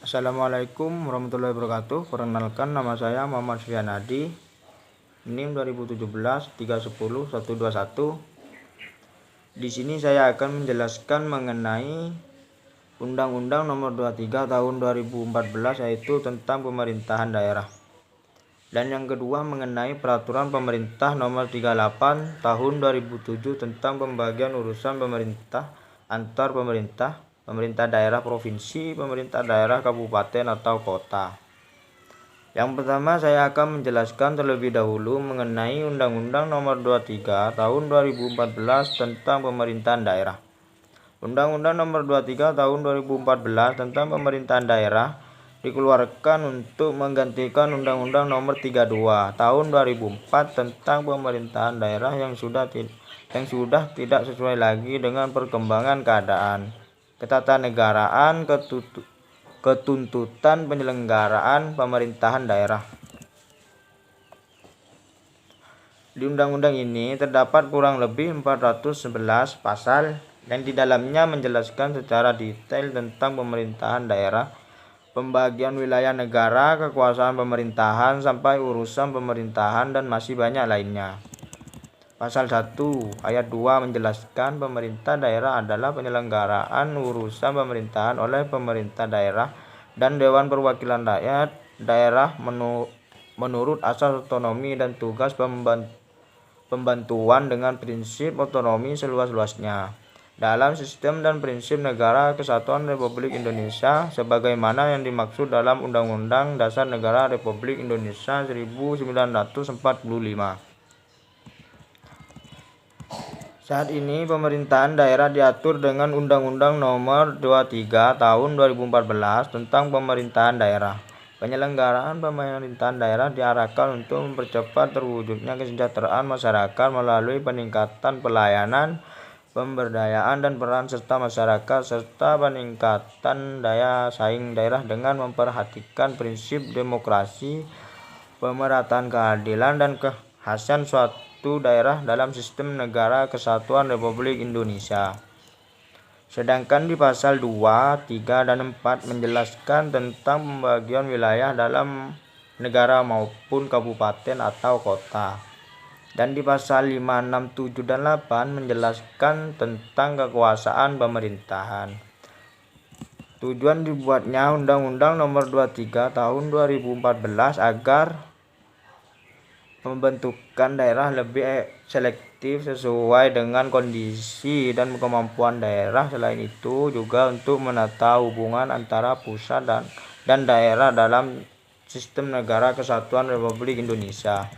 Assalamualaikum warahmatullahi wabarakatuh. Perkenalkan, nama saya Muhammad Srianadi, NIM 2017 310 121. Di sini saya akan menjelaskan mengenai Undang-Undang Nomor 23 Tahun 2014, yaitu tentang pemerintahan daerah. Dan yang kedua mengenai Peraturan Pemerintah Nomor 38 Tahun 2007 tentang pembagian urusan pemerintah antar pemerintah, pemerintah daerah provinsi, pemerintah daerah kabupaten atau kota. Yang pertama saya akan menjelaskan terlebih dahulu mengenai Undang-Undang Nomor 23 Tahun 2014 tentang pemerintahan daerah. Undang-Undang Nomor 23 Tahun 2014 tentang pemerintahan daerah dikeluarkan untuk menggantikan Undang-Undang Nomor 32 Tahun 2004 tentang pemerintahan daerah yang sudah tidak sesuai lagi dengan perkembangan keadaan, ketatanegaraan, ketuntutan penyelenggaraan pemerintahan daerah. Di undang-undang ini terdapat kurang lebih 411 pasal yang di dalamnya menjelaskan secara detail tentang pemerintahan daerah, pembagian wilayah negara, kekuasaan pemerintahan, sampai urusan pemerintahan dan masih banyak lainnya. Pasal 1 ayat 2 menjelaskan pemerintah daerah adalah penyelenggaraan urusan pemerintahan oleh pemerintah daerah dan Dewan Perwakilan Rakyat daerah menurut asas otonomi dan tugas pembantuan dengan prinsip otonomi seluas-luasnya dalam sistem dan prinsip Negara Kesatuan Republik Indonesia sebagaimana yang dimaksud dalam Undang-Undang Dasar Negara Republik Indonesia 1945. Saat ini pemerintahan daerah diatur dengan Undang-Undang Nomor 23 Tahun 2014 tentang pemerintahan daerah. Penyelenggaraan pemerintahan daerah diarahkan untuk mempercepat terwujudnya kesejahteraan masyarakat melalui peningkatan pelayanan, pemberdayaan dan peran serta masyarakat serta peningkatan daya saing daerah dengan memperhatikan prinsip demokrasi, pemerataan keadilan dan kekhasan suatu daerah dalam sistem Negara Kesatuan Republik Indonesia. Sedangkan di pasal 2, 3, dan 4 menjelaskan tentang pembagian wilayah dalam negara maupun kabupaten atau kota. Dan di pasal 5, 6, 7, dan 8 menjelaskan tentang kekuasaan pemerintahan. Tujuan dibuatnya Undang-Undang Nomor 23 Tahun 2014 agar pembentukan daerah lebih selektif sesuai dengan kondisi dan kemampuan daerah. Selain itu juga untuk menata hubungan antara pusat dan daerah dalam sistem Negara Kesatuan Republik Indonesia.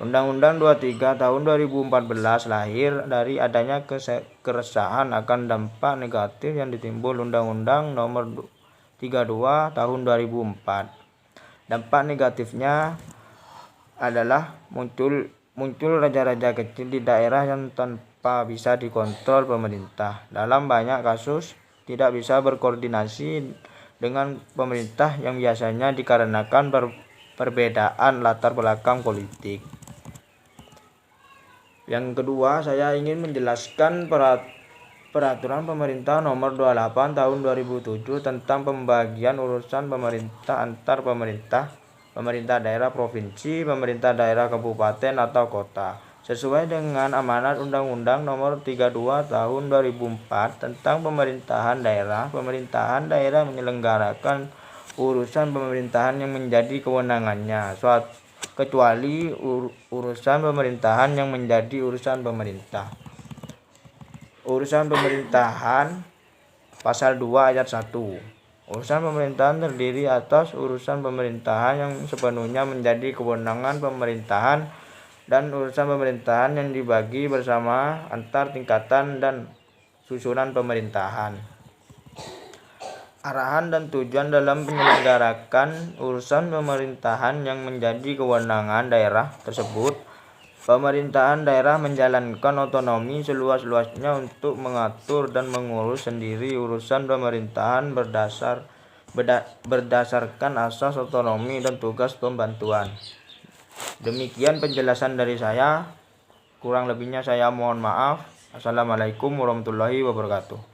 Undang-Undang 23 Tahun 2014 lahir dari adanya keresahan akan dampak negatif yang ditimbul Undang-Undang Nomor 32 Tahun 2004. Dampak negatifnya adalah muncul raja-raja kecil di daerah yang tanpa bisa dikontrol pemerintah. Dalam banyak kasus tidak bisa berkoordinasi dengan pemerintah yang biasanya dikarenakan perbedaan latar belakang politik. Yang kedua, saya ingin menjelaskan Peraturan Pemerintah Nomor 28 Tahun 2007 tentang pembagian urusan pemerintah antar pemerintah daerah provinsi, pemerintah daerah kabupaten atau kota. Sesuai dengan amanat Undang-Undang Nomor 32 Tahun 2004 tentang pemerintahan daerah menyelenggarakan urusan pemerintahan yang menjadi kewenangannya, kecuali urusan pemerintahan yang menjadi urusan pemerintah. Urusan pemerintahan Pasal 2 ayat 1. Urusan pemerintahan terdiri atas urusan pemerintahan yang sepenuhnya menjadi kewenangan pemerintahan dan urusan pemerintahan yang dibagi bersama antar tingkatan dan susunan pemerintahan. Arahan dan tujuan dalam menyelenggarakan urusan pemerintahan yang menjadi kewenangan daerah tersebut. Pemerintahan daerah menjalankan otonomi seluas-luasnya untuk mengatur dan mengurus sendiri urusan pemerintahan berdasarkan asas otonomi dan tugas pembantuan. Demikian penjelasan dari saya. Kurang lebihnya saya mohon maaf. Assalamualaikum warahmatullahi wabarakatuh.